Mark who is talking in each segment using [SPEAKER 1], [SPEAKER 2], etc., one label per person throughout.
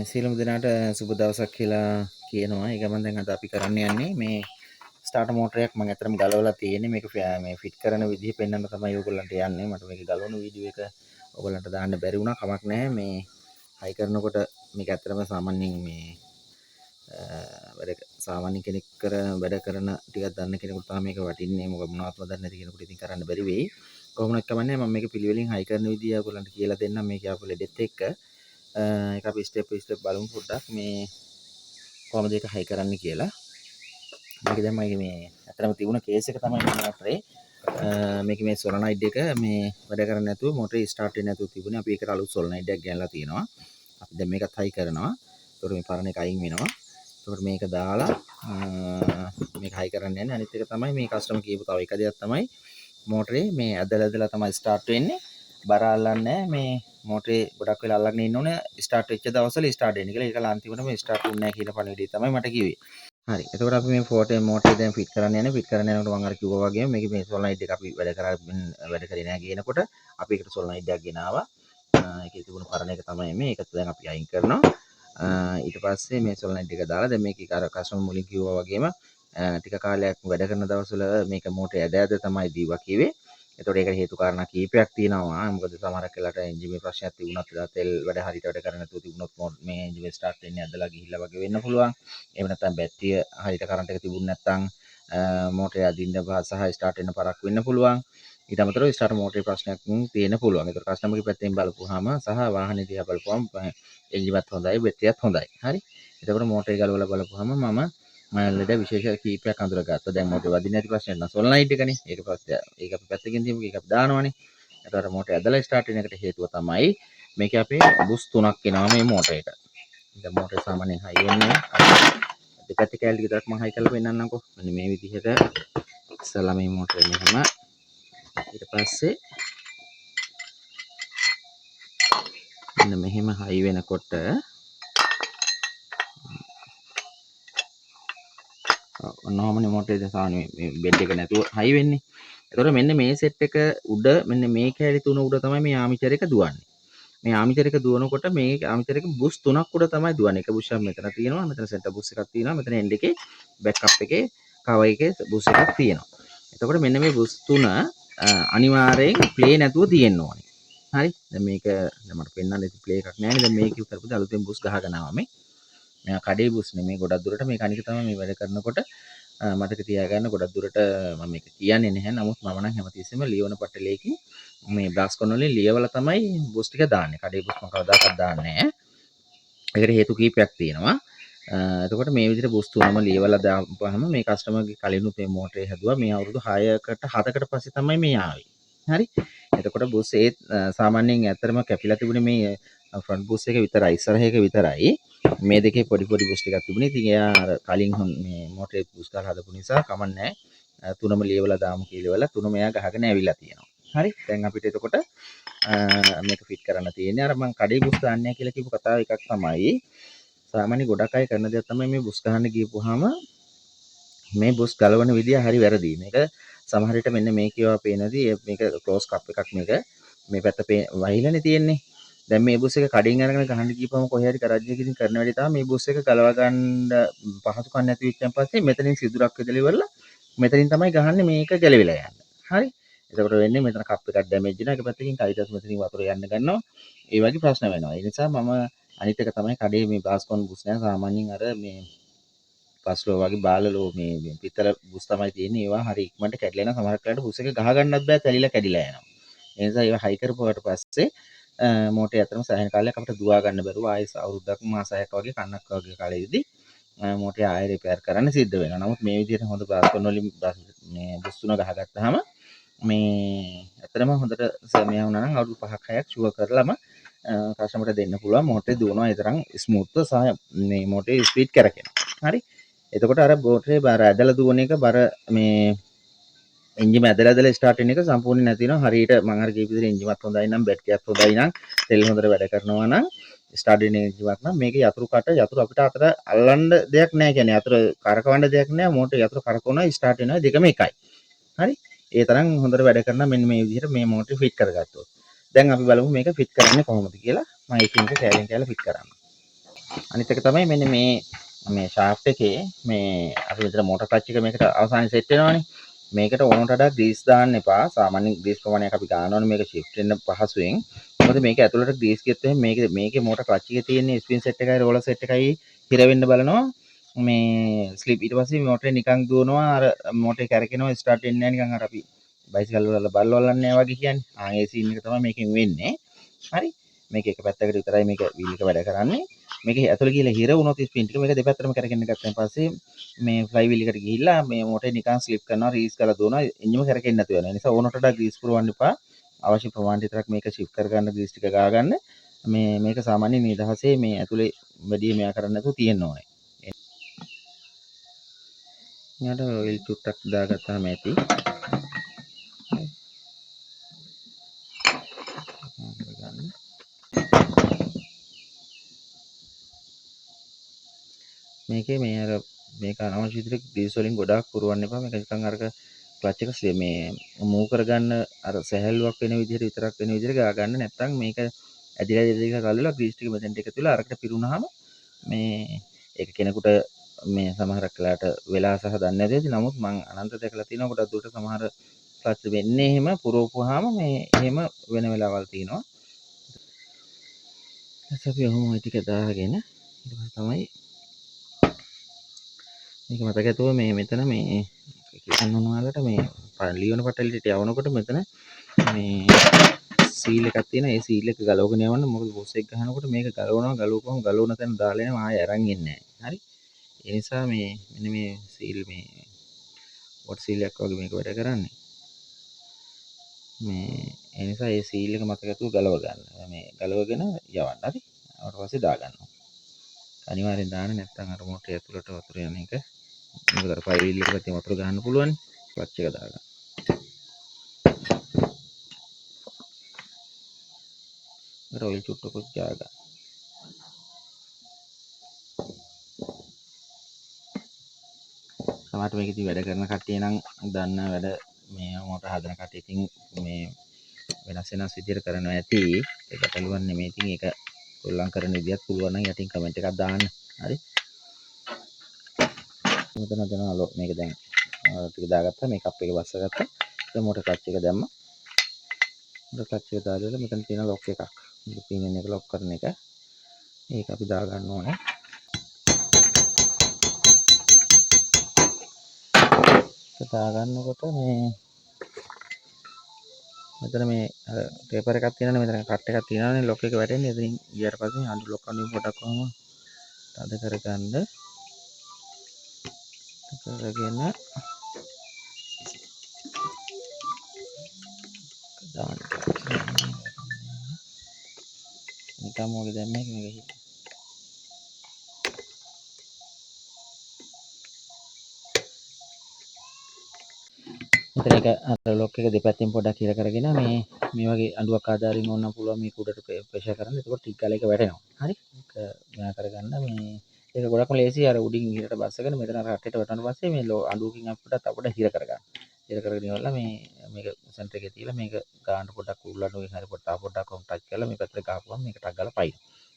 [SPEAKER 1] සියලුම දෙනාට සුබ දවසක් කියලා කියනවා. ඒක මම දැන් අද අපි කරන්න යන්නේ මේ ස්ටාර්ටර් මෝටරයක් මම අතරම ගලවලා තියෙන්නේ. මේක මේ ෆිට කරන විදිහ පෙන්වන්න තමයි ඔයගොල්ලන්ට යන්නේ. මට මේක ගලවන වීඩියෝ එක ඔයගොල්ලන්ට දාන්න බැරි වුණා. කමක් නැහැ. මේ හයි කරනකොට මේක අතරම සාමාන්‍යයෙන් මේ සාමාන්‍ය කෙනෙක් වැඩ කරන ටිකක් දන්න කෙනෙකුට තමයි මේක වටින්නේ. මොනවත්ම දන්නේ නැති කෙනෙකුට ඉතින් කරන්න බැරි වෙයි. කොහොමවත් කමන්නේ මම මේක පිළිවෙලින් හයි කරන විදිය ඔයගොල්ලන්ට කියලා දෙන්නම් මේක ආපු ලෙඩෙත් එක්ක. ඒක අපි ස්ටෙප් බයි ස්ටෙප් බලමු පොඩ්ඩක් මේ කොහොමද ඒක හයි කරන්න කියලා. මේක දැන් මගේ මේ අතරම තිබුණ කේස් එක තමයි මේ මොටරේ. මේක මේ සොලනයිඩ් එක මේ වැඩ කරන්නේ නැතුව මොටරේ ස්ටාර්ට් වෙන්නේ නැතුව තිබුණේ. අපි ඒකට අලුත් සොලනයිඩ් එකක් ගන්නලා තියෙනවා. අපි දැන් මේකත් හයි කරනවා. ඒකට මේ පරණ එක අයින් වෙනවා. ඒකට මේක දාලා මේක හයි කරන්න යන්නේ. අනිත් එක තමයි මේ කස්ටමර් කියපු තව එක දෙයක් තමයි මොටරේ මේ ඇදලා තමයි ස්ටාර්ට් වෙන්නේ. බර අල්ලන්නේ මේ මොටරේ ගොඩක් වෙලා අල්ලගෙන ඉන්න ඕනේ ස්ටාර්ට් වෙච්ච දවස්වල ස්ටාර්ට් වෙන්නේ කියලා. ඒක අන්තිමට මේ ස්ටාර්ට් වුන්නේ නැහැ කියන පණිවිඩය තමයි මට කිව්වේ. හරි. එතකොට අපි මේ මොටරේ දැන් ෆිට කරන්න යන්නේ. ෆිට කරන්න යනකොට මම අර කිව්වා වගේම මේක මේ සොලනයිඩ් එක අපි වැඩ කරේ නැහැ කියනකොට අපි ඒකට සොලනයිඩ් එකක් ගෙනාවා. ඒකේ තිබුණු පරණ එක තමයි මේ. ඒකත් දැන් අපි අයින් කරනවා. ඊට පස්සේ මේ සොලනයිඩ් එක දාලා දැන් මේකේ අර කස්ටමර් මුලින් කිව්වා වගේම ටික කාලයක් වැඩ කරන දවස්වල මේක මොටරේ ඇද තමයි දීවා කිව්වේ. එතකොට ඒකට හේතු කාරණා කීපයක් තියෙනවා. මොකද සමහරක් වෙලාවට එන්ජින් මේ ප්‍රශ්නයක් තිබුණත් තෙල් වැඩ හරියට වැඩ කරන්නේ නැතුව තිබුණොත් මේ එන්ජින් ස්ටාර්ට් වෙන්නේ ඇදලා ගිහිල්ලා වගේ වෙන්න පුළුවන්. එහෙම නැත්නම් බැටරිය හරියට කරන්ට් එක තිබුණ නැත්නම් මෝටරේ අදින්න සහ ස්ටාර්ට් වෙන්න පරක් වෙන්න පුළුවන්. ඊට අමතරව ස්ටාර්ට් මෝටරේ ප්‍රශ්නයක් තියෙන්න පුළුවන්. ඒතර කස්ටමර්ගේ පැත්තෙන් බලපුවාම සහ වාහනේ දිහා බලපුවාම එන්ජින්වත් හොඳයි, බැටරියත් හොඳයි. හරි. එතකොට මෝටරේ ගලවලා බලපුවාම මම මයිලට විශේෂ කීපයක් අඳුරගත්තා. දැන් මොකද වදින්න නැති ප්‍රශ්නයක් නෑ සොලනයිඩ් එකනේ. ඒක ප්‍රශ්නය. ඒක අපි පැත්තකින් තියමු. ඒක අපි දානවනේ. එතකොට මොටරේ ඇදලා ස්ටාර්ට් වෙන එකට හේතුව තමයි මේකේ අපේ බුස් තුනක් එනවා මේ මොටරේට. දැන් මොටරේ සාමාන්‍යයෙන් හයි වෙන්නේ දෙපැත්ත කැලේ විතරක් මම හයි කරලා පෙන්නන්නම්කෝ. මෙන්න මේ විදිහට ඉස්සලා මේ මොටරේ මෙහෙම ඊට පස්සේ මෙන්න මෙහෙම හයි වෙනකොට ඔන්නෝමනේ මොටරේ දැන් සාමාන්‍ය මේ බෙඩ් එක නැතුව හයි වෙන්නේ. එතකොට මෙන්න මේ සෙට් එක උඩ මෙන්න මේ කැලේ තුන උඩ තමයි මේ ආමිචර් එක දුවන්නේ. මේ ආමිචර් එක දුවනකොට මේ ආමිචර් එක බුස් තුනක් උඩ තමයි දුවන්නේ. එක බුෂ් එකක් මෙතන තියෙනවා. මෙතන සෙන්ටර් බුස් එකක් තියෙනවා. මෙතන එන්ඩ් එකේ බෑක්අප් එකේ කවර් එකේ බුස් එකක් තියෙනවා. එතකොට මෙන්න මේ බුස් තුන අනිවාර්යෙන් ප්ලේ නැතුව තියෙන්න ඕනේ. හරි. දැන් මේක දැන් මට පෙන්වන්න ඉතින් ප්ලේ එකක් නැහැ නේ. දැන් මේක කරපුවද අලුතෙන් බුස් ගහගෙන ආවා මේ. මෙයා කඩේ බුස් නෙමේ ගොඩක් දුරට මේක අනික තමයි මේ වැඩ කරනකොට මතක තියාගන්න ගොඩක් දුරට මම මේක කියන්නේ නැහැ. නමුත් මම නම් හැමතිස්සෙම ලියවන පටලයකින් මේ බ්ලාස් කොන් වලින් ලියවලා තමයි බුස් ටික දාන්නේ. කඩේ බුස් මම කවදාකවත් දාන්නේ නැහැ. ඒකට හේතු කීපයක් තියෙනවා. එතකොට මේ විදිහට බුස් තුනම ලියවලා දාපුවාම මේ කස්ටමර්ගේ කලිනුත් මේ මෝටරේ හැදුවා. මේ අවුරුදු 6කට 7කට පස්සේ තමයි මේ ආවේ. හරි. එතකොට බුස් ඒ සාමාන්‍යයෙන් ඇත්තටම කැපිලා තිබුණේ මේ ෆ්‍රන්ට් බුස් එක විතරයි. ඉස්සරහ එක විතරයි. මේ දෙකේ පොඩි බුස් ටිකක් තිබුණේ. ඉතින් එයා අර කලින් මේ මෝටරේ බුස් ගාලා හදපු නිසා කමන්නේ තුනම ලියවලා දාමු කියලා තුනම එයා ගහගෙන ඇවිල්ලා තියෙනවා. හරි. දැන් අපිට එතකොට මේක ෆිට කරන්න තියෙන්නේ. අර මම කඩේ බුස් දාන්නේ නැහැ කියලා කිව්ව කතාව එකක් තමයි. සාමාන්‍ය ගොඩක් අය කරන දේ තමයි මේ බුස් ගහන්න ගියපුවාම මේ බුස් ගලවන විදිය හරි වැරදි. මේක සමහර විට මෙන්න මේකේවා පේනදී මේක ක්ලෝස් කප් එකක් මේ පැත්ත වහිලානේ තියෙන්නේ. දැන් මේ බුස් එක කඩින් අරගෙන ගහන්න ගියපුවම කොහේ හරි කරජ්ජයකින් කරන වැඩි තමයි මේ බුස් එක ගලවා ගන්න පහසුකම් නැති වෙච්චන් පස්සේ මෙතනින් සිදුරක් විදලා ඉවරලා මෙතනින් තමයි ගහන්නේ මේක ගැලවිලා යන්නේ. හරි. එතකොට වෙන්නේ මෙතන කප් එකක් ඩැමේජ් වෙනවා. එක පැත්තකින් කයිටස් මෙතනින් වතුර යන්න ගන්නවා. ඒ වගේ ප්‍රශ්න වෙනවා. ඒ නිසා මම අනිත් එක තමයි කඩේ මේ බ්ලාස්කොන් බුස් නෑ සාමාන්‍යයෙන් අර මේ පස්ලෝ වගේ බාලලෝ මේ පිතල බුස් තමයි තියෙන්නේ. ඒවා හරි ඉක්මනට කැඩලා යනවා. සමහරක් වෙලාවට බුස් එක ගහ ගන්නත් බෑ තැලිලා කැඩිලා යනවා. ඒ නිසා ඒවා හයි කරපුවාට පස්සේ මෝටරේ අතරම සෑහෙන කාලයක් අපිට දුවා ගන්න බැරුව ආයෙත් අවුරුද්දක් මාස 6ක් වගේ කන්නක් වගේ කාලෙදිදී මෝටරේ ආයෙ රිපෙයාර් කරන්න සිද්ධ වෙනවා. නමුත් මේ විදිහට හොඳ බ්ලාස්කොන් වලින් මේ බුස් තුන ගහගත්තාම මේ ඇත්තටම හොඳට සමයා වුණා නම් අවුරුදු 5ක් 6ක් ෂුවර් කරලම කස්ටමර්ට දෙන්න පුළුවන්. මෝටරේ දුවනවා ඒ තරම් ස්මූත්ව සහ මේ මෝටරේ ස්පීඩ් කරකිනවා. හරි. එතකොට අර මෝටරේ බර ඇදලා දුවන එක බර මේ එන්ජිම ඇදලා ස්ටාර්ට් වෙන එක සම්පූර්ණ නැති වෙනවා. හරියට මම අර කියපු විදිහට එන්ජිමත් හොඳයි නම් බැටරියත් හොඳයි නම් තෙල් හොඳට වැඩ කරනවා නම් ස්ටාර්ට් වෙන එන්ජිමක් නම් මේක යතුරු අපිට අතර අල්ලන්න දෙයක් නැහැ. කියන්නේ යතුරු කරකවන්න දෙයක් නැහැ. මෝටරේ යතුරු කරකවනවා ස්ටාර්ට් වෙනවා දෙකම එකයි. හරි. ඒ තරම් හොඳට වැඩ කරන මෙන්න මේ විදිහට මේ මෝටරේ ෆිට කරගත්තොත්. දැන් අපි බලමු මේක ෆිට කරන්නේ කොහොමද කියලා. මම එකින් එක කෑලෙන් කෑල්ල ෆිට කරන්න. අනිත් එක තමයි මෙන්න මේ ෂාෆ්ට් එකේ මේ අපි මෙතන මෝටර් ක්ලච් එක මේකට අවසානයේ සෙට් වෙනවනේ. මේකට ඕනට වඩා ග්‍රීස් දාන්න එපා. සාමාන්‍යයෙන් ග්‍රීස් ප්‍රමාණයක් අපි ගන්නවනේ මේක ෂිෆ්ට් වෙන්න පහසුවෙන්. මොකද මේක ඇතුළට ග්‍රීස් ගියොත් එහෙනම් මේකේ මෝටර් ක්ලච් එකේ තියෙන ස්පින් සෙට් එකයි රෝලර් සෙට් එකයි හිර වෙන්න බලනවා. මේ ස්ලිප් ඊට පස්සේ මෝටරේ නිකන් දුවනවා අර මෝටරේ කැරකෙනවා ස්ටාර්ට් වෙන්නේ නැහැ නිකන් අර අපි බයිසිකල් වල බල්ල වලන්නේ වගේ කියන්නේ. ඒ සීන් එක තමයි මේකෙන් වෙන්නේ. හරි. මේක එක පැත්තකට විතරයි මේක වීල් එක වැඩ කරන්නේ. මේක ඇතුළේ ගිහලා හිර වුණොත් ස්පින් ටික මේක දෙපැත්තටම කරගෙන ගත්තාන් පස්සේ මේ ෆ්ලයි වීල් එකට ගිහිල්ලා මේ මෝටරේ නිකන් ස්ලිප් කරනවා රීස් කරලා දුවනවා එන්ජිම කරකෙන්නේ නැතුව යනවා. ඒ නිසා ඕනට වඩා ග්‍රීස් පුරවන්න එපා. අවශ්‍ය ප්‍රමාණයට විතරක් මේක ෂිෆ්ට් කරගන්න ග්‍රීස් ටික ගා ගන්න. මේක සාමාන්‍ය නිදහසේ මේ ඇතුලේ වැඩි මෙයා කරන්න නැතුව තියෙන්න ඕනේ. ඊට ඔයිල් චුට්ටක් දාගත්තාම ඇති. මේකේ මේ අර මේක අනවශ්‍ය විදිහට ග්‍රීස් වලින් ගොඩාක් පුරවන්න එපා. මේක නිකන් අරක ක්ලච් එක මේ මූව් කරගන්න අර සැහැල්ලුවක් වෙන විදිහට විතරක් වෙන විදිහට ගා ගන්න. නැත්නම් මේක ඇදිලා ඇදිලා කල්ලලා ග්‍රීස් ටික මෙතෙන්ට එකතු වෙලා අරකට පිරුණාම මේ ඒක කෙනෙකුට මේ සමහරක් වෙලාවට වෙලා සහ දන්නේ නැති ඇති. නමුත් මම අනන්ත දැකලා තියෙනවා ගොඩක් දුරට සමහර ක්ලච් වෙන්නේ එහෙම පුරවපුවාම මේ එහෙම වෙන වෙලාවල් තියෙනවා. ඊට අපි ඔහොම ওই ටික දාගෙන ඊට පස්සේ තමයි මේක මතක ඇතුව මේ මෙතන මේ කියන්න ඕන ඔයාලට මේ ලියන පටලෙට යවනකොට මෙතන මේ සීල් එකක් තියෙන ඒ සීල් එක ගලවගෙන යවන්න මොකද බොස් එක ගහනකොට මේක ගලවපුවම ගලවන තැන දාලා එනවා ආයෙ අරන් එන්නේ නැහැ. හරි. ඒ නිසා මේ මෙන්න මේ සීල් මේ වොට් සීල් එකක් වගේ මේක වැඩ කරන්නේ. මේ ඒ නිසා ඒ සීල් එක මතක ඇතුව ගලව ගන්න. මේ ගලවගෙන යවන්න. හරි. ඊට පස්සේ දා ගන්නවා. අනිවාර්යෙන් දාන්න නැත්නම් අර මොටරේ ඇතුළට වතුර යන එක මොකද අර ෆයිල් එක පැත්තේ වතුර ගන්න පුළුවන්. ක්ලච් එක දාගන්න. ඊට ඔයිල් චුට්ටකුත් ගාගන්න. සමහරට මේක ඉතින් වැඩ කරන කට්ටිය නම් දන්න වැඩ මේ මොකටද හදන කට්ටිය ඉතින් මේ වෙනස් විදිහට කරනවා ඇති. ඒක ගැටලුවක් නෙමෙයි. ඉතින් ඒක ඔයගොල්ලන් කරන විදිහත් පුළුවන් නම් යටින් කමෙන්ට් එකක් දාන්න. හරි. මෙතන දෙනවා මේක දැන් ටික දාගත්තා. මේ කප් එක බස්සගත්තා. දැන් මොටර් ක්ලච් එක දැම්මා. මොටර් ක්ලච් එක දාලා මෙතන තියෙන ලොක් එකක්. මේ පින් එක ලොක් කරන එක. ඒක අපි දා ගන්න ඕනේ. දා ගන්නකොට මේ මෙතන මේ පේපර් එකක් තියෙනවනේ මෙතන කට් එකක් තියෙනවනේ ලොක් එක වැටෙන්නේ. එතනින් ගියාට පස්සේ අඳු ලොක් අඳුම් පොඩක් කොහම තද කරගන්න. කරගෙන දාන්න. නිකම් මොකද දැන් මේක මෙතන එක අර ලොක් එක දෙපැත්තෙන් පොඩ්ඩක් හිර කරගෙන මේ වගේ අඬුවක් ආධාරින් ඕනනම් පුළුවන් මේ කුඩට ප්‍රෙෂර් කරන්න. එතකොට ටික් ගාලා එක වැටෙනවා. හරි. ඒක මෙයා කරගන්න මේ ඒක ගොඩක්ම ලේසි. අර උඩින් හිරට බස්සගෙන මෙතන අර කට්ටේට වටන පස්සේ මේ අඬුවකින් අපිට හිර කරගන්න. හිර කරගෙන ඉවරලා මේක සෙන්ටර් එකේ තියලා මේක ගාන්න පොඩ්ඩක් උල්ලඩුවෙන් හරි පොඩ්ඩක් කොම් ටච් කරලා මේ පැත්තට ගහපුවම මේක ටක් ගාලා පයින්.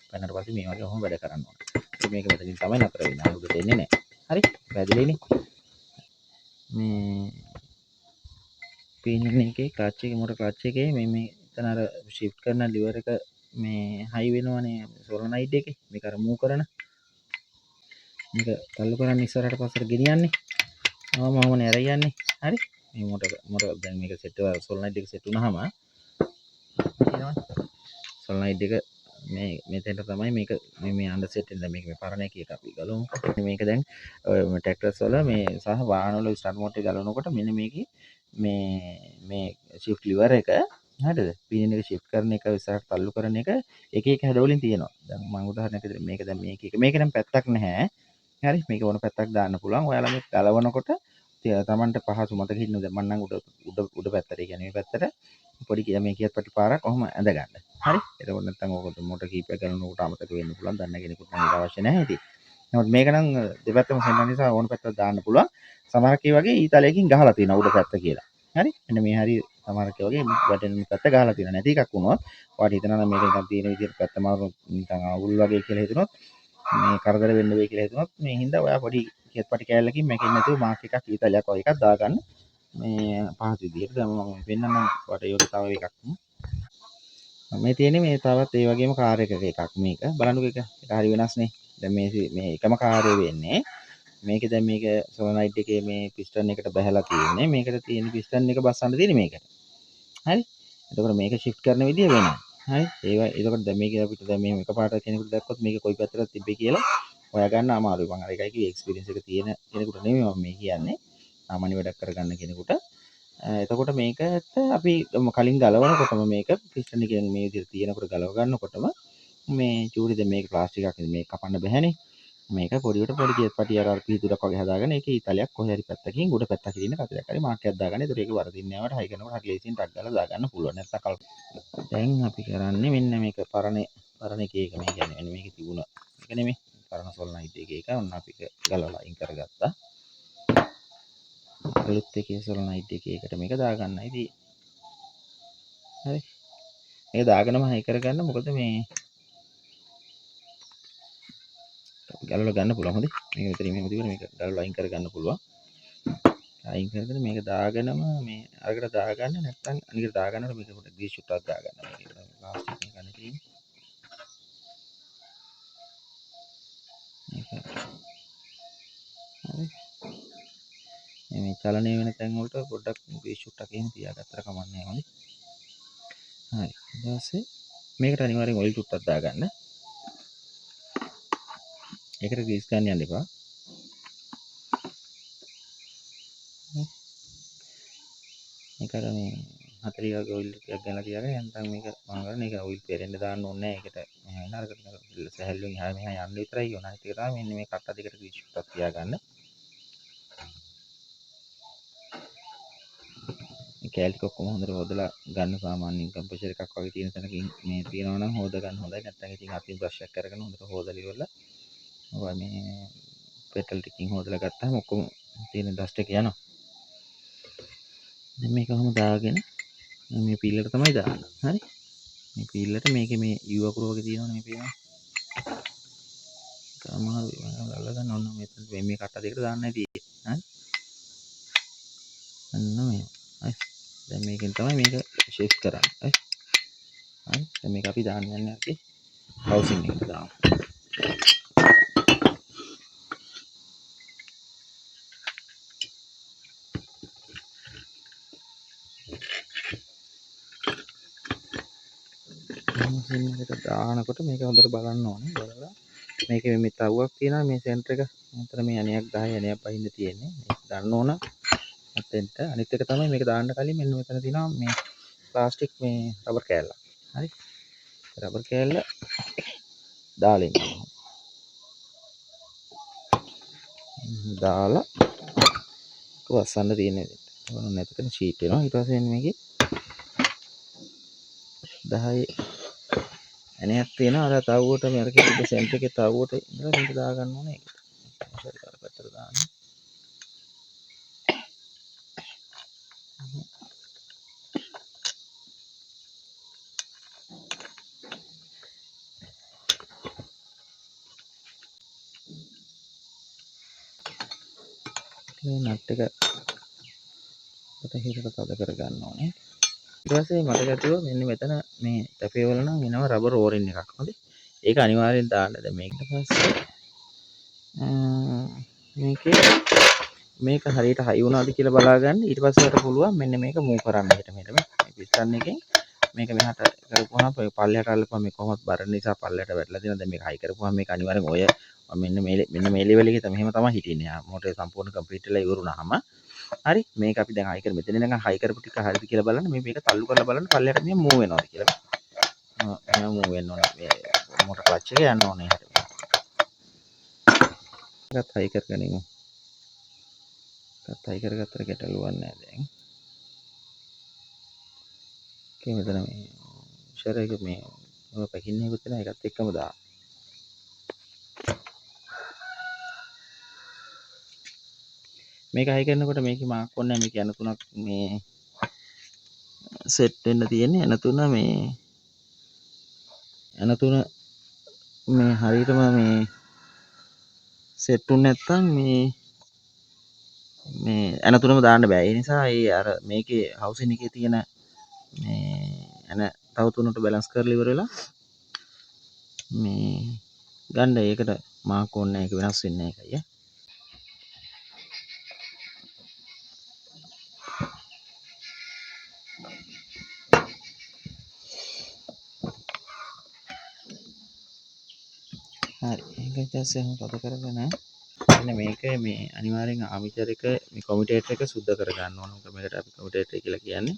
[SPEAKER 1] පයින්නට පස්සේ මේ වගේ ඔහොම වැඩ කරන්න ඕනේ. මේක මෙතනින් තමයි නතර වෙන්නේ. අඬුවට එන්නේ නැහැ. හරි. පැහැදිලිනේ? මේ පීනන එකේ ක්ලච් එකේ මොකද ක්ලච් එකේ මේ එතන අර shift කරන liver එක මේ high වෙනවනේ solenoid එකේ මේක අර move කරන මේක තල්ලු කරන්න ඉස්සරහට පස්සට ගෙනියන්නේ මම නැරයන්නේ හරි මේ මොකද දැන් මේක සෙට් වෙලා solenoid එක සෙට් වුණාම කියනවා solenoid එක මේ මෙතෙන්ට තමයි මේක මේ අnder set වෙන මේක මේ පරණ එකේ අපි ගලවමු මේක දැන් ට්‍රැක්ටර්ස් වල මේ සහ වාහන වල ස්ටාර්ට් මෝටර් එක ගලවනකොට මෙන්න මේකේ මේ shift lever එක හරිද පින් එක shift කරන එක ඉස්සරහට තල්ලු කරන එක එක එක හැඩවලින් තියෙනවා දැන් මම උදාහරණයක් විදිහට මේක දැන් මේක නම් පැත්තක් නැහැ හරි මේක වුණ පැත්තක් දාන්න පුළුවන් ඔයාලා මේ ගලවනකොට තමන්ට පහසු මතක හිටින්න දැන් මම නම් උඩ පැත්තට කියන්නේ මේ පැත්තට පොඩි මේ කියත් පැටි පාරක් කොහොම ඇඳ ගන්න හරි එතකොට නැත්නම් ඕක මොටර් කීපයක් ගලවනකොට අමතක වෙන්න පුළුවන් දන්න කෙනෙකුට නම් ඒක අවශ්‍ය නැහැ ඉතින් නමුත් මේක නම් දෙපැත්තම සෙන්ටර් නිසා ඕන පැත්තට දාන්න පුළුවන් සමහරක් ඒ වගේ ඊතලයකින් ගහලා තියෙනවා උඩ පැත්ත කියලා හරි මෙන්න මේ හරි සමහරක් ඒ වගේ වැටෙන පැත්ත ගහලා තියෙනවා නැති එකක් වුණොත් ඔයාලට හිතනවා නම් මේක නිකන් තියෙන විදිහට පැත්ත මාරු නිකන් අවුල් වගේ කියලා හිතනොත් මේ කරදර වෙන්න වෙයි කියලා හිතුනොත් මේ හින්දා ඔයා පොඩි කියත්පටි කෑල්ලකින් මේකෙන් නැතුව මාක් එකක් ඊතලයක් වගේ එකක් දාගන්න මේ පහසු විදියට. දැන් මම පෙන්නන්නම් ඔයාලට ඒකට තව එකක්. මේ තියෙන්නේ මේ තවත් ඒ වගේම කාර් එකක එකක් මේක. බලන්නකෝ ඒක හරි වෙනස්නේ. දැන් මේ එකම කාර්යය වෙන්නේ. මේකේ දැන් මේක සොලනයිට් එකේ මේ පිස්ටන් එකට බැහැලා තියෙන්නේ. මේකට තියෙන පිස්ටන් එක බස්සන්න තියෙන්නේ මේකට. හරි. එතකොට මේක ෂිෆ්ට් කරන විදිය වෙනයි. හරි. එතකොට දැන් මේක අපිට දැන් මේ එකපාරට කෙනෙකුට දැක්කොත් මේක කොයි පැත්තටද තිබ්බේ කියලා හොයාගන්න අමාරුයි. මම අර එකයි කිව්වේ එක්ස්පීරියන්ස් එක තියෙන කෙනෙකුට නෙමෙයි මම මේ කියන්නේ. සාමාන්‍ය වැඩක් කරගන්න කෙනෙකුට. එතකොට මේකට අපි කලින් ගලවනකොටම මේක පිස්ටන් එකෙන් මේ විදිහට තියෙනකොට ගලව ගන්නකොටම මේ චූටි දැන් මේක ප්ලාස්ටික් එකක් මේක කපන්න බැහැනේ. මේක පොඩියට පොඩි ජෙට්පටි අර පිහිටුරක් වගේ හදාගෙන ඒකේ ඊතලයක් කොහේ හරි පැත්තකින් උඩ පැත්තක තියෙන කතරයක් හරි මාර්කයක් දාගන්න. ඒතර ඒක වරදින්න යවට හයි කරනකොට හරි ලේසියෙන් ටක් ගාලා දාගන්න පුළුවන්. නැත්තම් කල්. දැන් අපි කරන්නේ මෙන්න මේක පරණ එකේ එක මේ කියන්නේ මෙන්න මේකේ තිබුණ එක නෙමෙයි. පරණ සොල්නයිට් එකේ එක ඔන්න අපි ගලවලා අයින් කරගත්තා. අලුත් එකේ සොලනයිට් එකේ එකට මේක දාගන්නයි තියෙන්නේ. හරි. මේක දාගෙනම හයි කරගන්න. මොකද මේ ගලවලා ගන්න පුළුවන්. හොඳේ. මේක විතරින් මෙහෙම තිබුණා මේක ගලවලා අයින් කරගන්න පුළුවන්. අයින් කරගෙන මේක දාගෙනම මේ අරකට දාගන්න නැත්නම් අනිකට දාගන්නකොට මේක පොඩ්ඩක් ග්‍රීස් ෂුට්ටක් දාගන්න. මේක ප්ලාස්ටික් එක ගන්න තියෙන්නේ. මේක හරි. මේ චලනය වෙන තැන් වලට පොඩ්ඩක් ග්‍රීස් ෂුට්ටක් එහෙම තියාගත්තට කමක් නැහැ. හරි. හරි. ඊට පස්සේ මේකට අනිවාර්යෙන් ඔයිල් ෂුට්ටක් දාගන්න. ඒකට ග්‍රීස් ගන්න යන්න එපා. මේක අර මේ 40 වගේ ඔයිල් ටිකක් ගන්නලා තියාගෙන යන්තම් මේක මම කරන්නේ ඒක ඔයිල් පෙරෙන්න දාන්න ඕනේ නැහැ. ඒකට මෙහා එන අරකට සැහැල්ලුවෙන් එහා මෙහා යන්න විතරයි ඕන. අනිත් එක තමයි මෙන්න මේ කට්ට දෙකට ග්‍රීස් ෂුට්ටක් තියාගන්න. මේ කෑලි ටික ඔක්කොම හොඳට හොදලා ගන්න. සාමාන්‍යයෙන් කම්ප්‍රෙෂර් එකක් වගේ තියෙන තැනකින් මේ තියෙනවා නම් හොද ගන්න හොඳයි. නැත්නම් ඉතින් අතින් බ්‍රෂ් එකක් අරගෙන හොඳට හොදලා ඉවරලා ඔය මේ පෙටල් ටිකකින් හොදලා ගත්තාම ඔක්කොම තියෙන ඩස්ට් එක යනවා. දැන් මේක කොහොම දාගෙන මේ පීල්ලට තමයි දාන්න. හරි. මේ පීල්ලට මේකේ මේ U අකුර වගේ තියෙනවනේ මේ පේනවා. අමාරුයි මම අල්ලගන්න ඕන මෙතන මේ කට්ට දෙකට දාන්නයි තියෙන්නේ. හරි. අන්න මේ. හරි. දැන් මේකෙන් තමයි මේක ෂේප් කරන්නේ. හරි. හරි. දැන් මේක අපි දාන්න යන්නේ අපි හවුසින් එකට දාමු. හවුසින් එකට දානකොට මේක හොඳට බලන්න ඕනේ. බලලා මේකේ මේ තව්වක් තියෙනවා මේ සෙන්ටර් එක. මෙතන මේ අණයක් 10 අණයක් පහින්න තියෙන්නේ. මේක ගන්න ඕන. අතෙන්ට අනිත් එක තමයි මේක දාන්න කලින් මෙන්න මෙතන තියෙනවා මේ ප්ලාස්ටික් මේ රබර් කෑල්ල. හරි. රබර් කෑල්ල දාලා ඉන්නවා. දාලා වස්සන්න තියෙන විදිහට. ඔන්න නැතිකන ෂීට් වෙනවා. ඊට පස්සේ මෙන්න මේකේ 10 ඇණයක් තියෙනවා. අර තව්වට මේ අර කිව්ව සෙන්ටර් එකේ තව්වට ඉඳලා මේක දාගන්න ඕනේ ඒකට. ශරීර පැත්තට දාන්න. මේ නට් එක පිටහිරට තද කරගන්න ඕනේ. ඊට පස්සේ මතක ඇතුව මෙන්න මෙතන මේ තැපේ වල නම් එනවා රබර් ඕරින් එකක්. හොඳේ. ඒක අනිවාර්යෙන් දාන්න. දැන් මේකට පස්සේ මේකේ මේක හරියට හයි වුණාද කියලා බලාගන්න. ඊට පස්සේ අපිට පුළුවන් මෙන්න මේක මූව් කරන්න. මෙහෙට මේ පිස්ටන් එකෙන් මේක මෙහාට කරපුවාම පල්ලයට අල්ලපුවාම මේ කොහොමද බර නිසා පල්ලයට වැටලා තියෙනවා. දැන් මේක හයි කරපුවාම මේක අනිවාර්යෙන් ඔය මෙන්න මේ ලෙවල් එකේ මෙහෙම තමයි හිටින්නේ. මොටරේ සම්පූර්ණ කම්ප්ලීට් වෙලා ඉවරුනහම හරි මේක අපි දැන් හයි කර මෙතන ඉඳන් හයි කරපු ටික හරිද කියලා බලන්න. මේක තල්ලු කරලා බලන්න පල්ලයට මේ මූව් වෙනවද කියලා. එහෙනම් මූව් වෙන්න ඕනේ. මේ මොටර් ක්ලච් එක යන්න ඕනේ එහෙට. ඒකත් හයි කරගනිමු. ඒකත් හයි කරගත්තට ගැටලුවක් නැහැ දැන්. ඕකේ මෙතන මේ ෂෙයර් එක මේ ඔය පැකින් එකකුත් තියෙනවා. ඒකත් එක්කම දාන්න. මේක හයි කරනකොට මේකේ මාක් ඕනේ මේක යන තුනක් මේ සෙට් වෙන්න තියෙන්නේ. යන තුන මේ යන තුන මේ හරියටම මේ සෙට් උනේ නැත්නම් මේ ඇන තුනම දාන්න බෑ. ඒ නිසා ඒ අර මේකේ හවුසින් එකේ තියෙන මේ ඇන තව තුනට බැලන්ස් කරලා ඉවර වෙලා මේ ගන්න ඒකට මාක් ඕනේ නැහැ. ඒක වෙනස් වෙන්නේ නැහැ ඒකයි. හරි. ඒක ඊට පස්සේ මම පද කරගෙන මෙන්න මේක මේ අනිවාර්යෙන් ආමිචර් එක මේ කොමියුටේටර් එක සුද්ධ කර ගන්න ඕන. මේකට අපි කොමියුටේටර් කියලා කියන්නේ.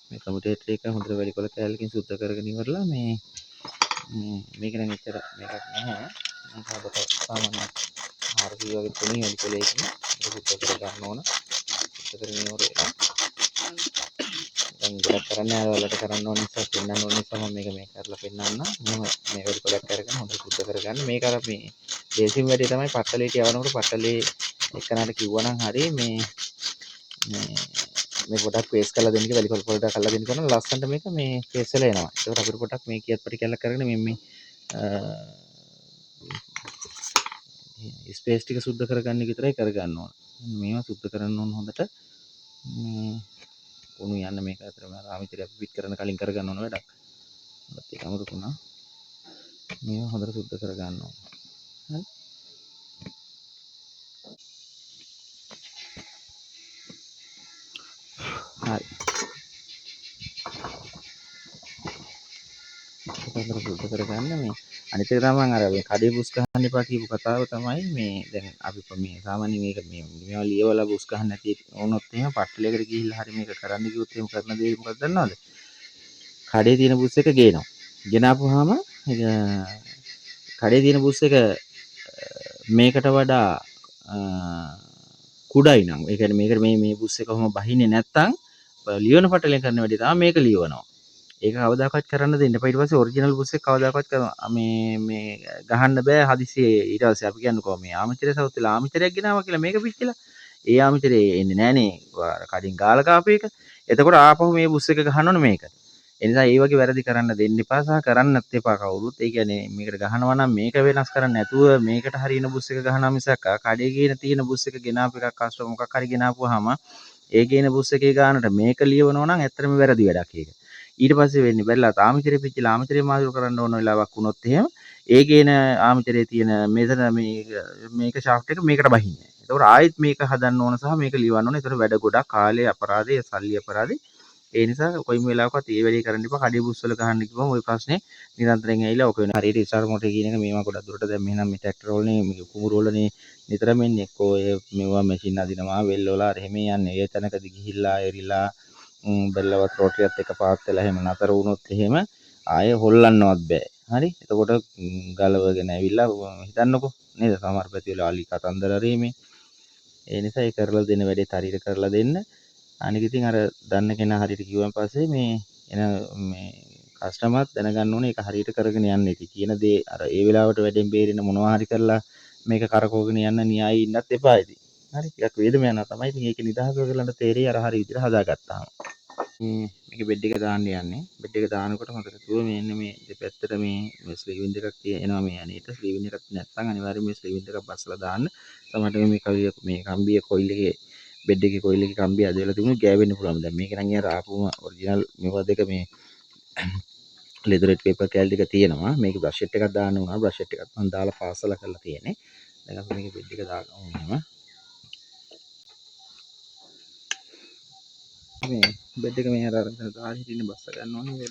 [SPEAKER 1] මේ කමියුටේටර් එක හොඳට වැලිකොල කෑල්ලකින් සුද්ධ කරගෙන ඉවරලා මේක නම් එච්චර මේකක් නැහැ. මේක අපිට සාමාන්‍ය 400 වගේ තුනී වැලිකොලයකින් සුද්ධ කර ගන්න ඕන. සුද්ධ කරගෙන ඉවරලා දැන් ගොඩක් කරන්න යාළුවලට කරන්න ඕන නිසා පෙන්නන්න ඕන නිසා මම මේක කරලා පෙන්නන්න. මම මේ වැලිකොලයක් අරගෙන හොඳට සුද්ධ කරගන්න. මේක අර මේ දේසිම් වැඩි තමයි පට්ටලේට යවනකොට පට්ටලේ එක්කනට කිව්වනම් හරි මේ පොඩක් පේස් කරලා දෙන්න කියලා වැලිකොල පොඩක් අල්ලලා දෙන්න කරන ලස්සනට මේක මේ පේස් වෙලා එනවා. ඒකට අපිට පොඩක් මේ කීයත් පටි කැල්ලක් කරගෙන මේ ස්පේස් ටික සුද්ධ කරගන්න එක විතරයි කරගන්න ඕන. මේවා සුද්ධ කරන්න ඕන හොඳට. මේ උණු යන්න මේක අතරම ආමිතරය අපි පිට කරන කලින් කරගන්න ඕන වැඩක්. ඒත් ඒක අමුතුුණා. මේවා හොඳට සුද්ධ කරගන්න ඕන. හරි. හරි. ඒක සුද්ධ කරගන්න මේ අනිත් එක තමයි අර මේ කඩේ බුස් ගහන්න එපා කියපු කතාව තමයි මේ දැන් අපි මේ සාමාන්‍ය මේක මේවා ලියවලා බුස් ගහන්න නැති වුණොත් එහෙම පට්ටලයකට ගිහිල්ලා හරි මේක කරන්න ගියොත් එහෙම කරන දේ මොකක්ද දන්නවද? කඩේ තියෙන බුස් එක ගේනවා. ගෙනාපුවාම කඩේ තියෙන බුස් එක මේකට වඩා කුඩායි නම් ඒ කියන්නේ මේකට මේ බුස් එක කොහොම බහින්නේ නැත්තම් ලියවන පටලෙන් කරන වැඩි තමයි මේක ලියවනවා. ඒක කවදාකවත් කරන්න දෙන්න එපා. ඊට පස්සේ ඔරිජිනල් බුස් එක කවදාකවත් මේ ගහන්න බෑ හදිසියේ. ඊට පස්සේ අපි කියන්නකෝ මේ ආමිචරය සවුත් වෙලා ආමිචරයක් ගෙනාවා කියලා මේක පිච්චිලා. ඒ ආමිචරේ එන්නේ නෑනේ කඩින් ගාලා කාපු එක. එතකොට ආපහු මේ බුස් එක ගහන්න ඕනේ මේකට. ඒ නිසා ඒ වගේ වැරදි කරන්න දෙන්න එපා සහ කරන්නත් එපා කවුරුත්. ඒ කියන්නේ මේකට ගහනවා නම් මේක වෙනස් කරන්න නැතුව මේකට හරියන බුස් එක ගහනවා මිසක් කඩේ ගේන තියෙන බුස් එක ගෙනාපු එකක් කස්ටමර් මොකක් හරි ගෙනාපුවාම ඒ ගේන බුස් එකේ ගානට මේක ලියවනවා නම් ඇත්තටම වැරදි වැඩක් ඒක. ඊට පස්සේ වෙන්නේ බැලලා ආමිචරේ පිච්චිලා ආමිචරේ මාරු කරන්න ඕන වෙලාවක් වුණොත් එහෙම ඒ ගේන ආමිචරේ තියෙන මෙතන මේක ෂාෆ්ට් එක මේකට බහින්නේ. ඒතකොට ආයෙත් මේක හදන්න ඕන සහ මේක ලියවන්න ඕන. ඒතර වැඩ ගොඩක් කාලේ අපරාධය සල්ලි අපරාධේ. ඒ නිසා කොයිම වෙලාවකත් ඒ වැඩේ කරන්න එපා. කඩේ බුස් වල ගහන්න කිව්වම ওই ප්‍රශ්නේ නිරන්තරයෙන් ඇවිල්ලා ඔක වෙන හරියට ඉස්සර මොටේ කියන එක මේවා ගොඩක් දුරට දැන් මෙහෙනම් මේ ට්‍රැක්ටර් වලනේ මේ කුඹුර වලනේ නිතරම එන්නේ. එක්කෝ ඒ මේවා මැෂින් අදිනවා වෙල් වල අර එහෙම යන්නේ. ඒ තැනකදී ගිහිල්ලා එරිලා බෙල්ලවත් රෝටියත් එක පාත් වෙලා එහෙම නතර වුණොත් එහෙම ආයෙ හොල්ලන්නවත් බෑ. හරි. එතකොට ගලවගෙන ඇවිල්ලා හිතන්නකෝ නේද? සමහර පැතිවල අලි කතන්දර රේමේ. ඒ නිසා ඒ කරලා දෙන වැඩේත් හරියට කරලා දෙන්න. අනික ඉතින් අර දන්න කෙනා හරියට කිව්වන් පස්සේ මේ එන මේ කස්ටමර්ත් දැනගන්න ඕනේ ඒක හරියට කරගෙන යන්න. ඉතින් කියන දේ අර ඒ වෙලාවට වැඩෙන් බේරෙන මොනවා හරි කරලා මේක කරකවගෙන යන්න න්‍යායී ඉන්නත් එපා ඉතින්. හරි. ටිකක් වේදම යනවා තමයි. ඉතින් ඒක නිදහස කරලන්න තේරෙයි අර හරි විදිහට හදාගත්තාම. මේක බෙඩ් එක දාන්න යන්නේ. බෙඩ් එක දානකොට මතක තුව මෙන්න මේ දෙපැත්තට මේ ස්ලීවින් දෙකක් තියෙනවා මේ අනේට. ස්ලීවින් එකක් නැත්නම් අනිවාර්යයෙන් මේ ස්ලීවින් දෙකක් බස්සලා දාන්න. සමහරට මේ කම්බිය කොයිල් එකේ බෙඩ් එකේ කොයිල් එකේ කම්බිය ඇදලා තිබුණොත් ගෑවෙන්න පුළුවන්. දැන් මේක නම් යාර ආපුම ඔරිජිනල් මේවා දෙක මේ ලෙදරේට් පේපර් කෑලි ටික තියෙනවා. මේක බ්‍රෂ් සෙට් එකක් දාන්න උනා. බ්‍රෂ් සෙට් එකක් මම දාලා පාසල කරලා තියෙන්නේ. දැන් අපි මේක බෙඩ් එක දාගමු එහෙම. මේ බෙඩ් එක මේ අර දාලා හිටින්න බස්ස ගන්න ඕනේ.